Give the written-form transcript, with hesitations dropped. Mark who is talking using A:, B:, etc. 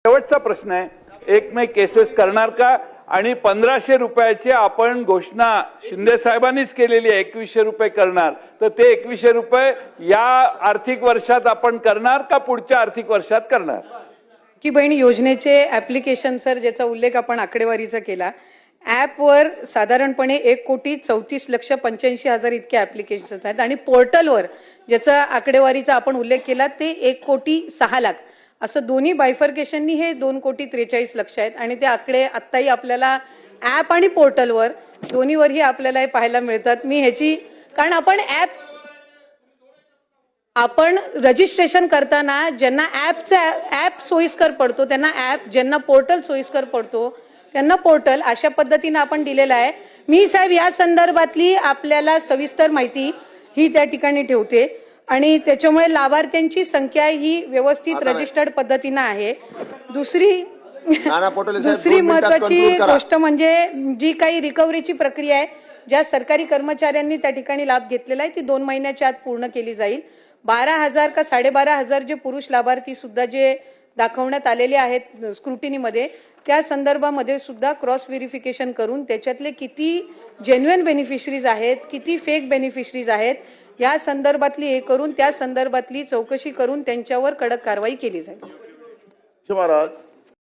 A: शेवटचा प्रश्न आहे, 1 मे केसेस करणार का? आणि 1500 रुपयाची आपण घोषणा शिंदे साहेबांनीच केलेली आहे, 2100 रुपये करणार, तर ते 2100 रुपये या आर्थिक वर्षात आपण करणार का पुढच्या आर्थिक वर्षात करणार?
B: की बहिणी योजनेचे ऍप्लिकेशन सर, ज्याचा उल्लेख आपण आकडेवारीचा केला, ॲपवर साधारणपणे 1,34,85,000 इतके ऍप्लिकेशन्स आहेत आणि पोर्टलवर ज्याचा आकडेवारीचा आपण उल्लेख केला ते 1,06,00,000 असं दोन्ही बायफर्केशननी हे 2,43,00,000 आहेत आणि ते आकडे आत्ताही आपल्याला ॲप आणि पोर्टलवर दोन्हीवरही आपल्याला हे पाहायला मिळतात। मी ह्याची कारण आपण रजिस्ट्रेशन करताना ज्यांना ॲप सोयीस्कर पडतो त्यांना ॲप, ज्यांना पोर्टल सोयीस्कर पडतो त्यांना पोर्टल, अशा पद्धतीने आपण दिलेला आहे। मी साहेब या संदर्भातली आपल्याला सविस्तर माहिती ही त्या ठिकाणी ठेवते आणि त्याच्यामुळे लाभार्थ्यांची संख्या ही व्यवस्थित रजिस्टर्ड पद्धतीने आहे। दुसरी महत्वाची गोष्ट म्हणजे जी काही रिकव्हरीची प्रक्रिया आहे, ज्या सरकारी कर्मचाऱ्यांनी त्या ठिकाणी लाभ घेतलेला आहे ती 2 महिन्याच्या आत पूर्ण केली जाईल। 12,000 का 12,500 जे पुरुष लाभार्थी सुद्धा जे दाखवण्यात आलेले आहेत स्क्रुटिनीमध्ये, त्या संदर्भामध्ये सुद्धा क्रॉस व्हेरिफिकेशन करून त्याच्यातले किती जेन्युइन बेनिफिशरीज आहेत, किती फेक बेनिफिशरीज आहेत, या संदर्भातली हे करून त्या संदर्भातली चौकशी करून त्यांच्यावर कडक कारवाई केली जाईल।
C: महाराज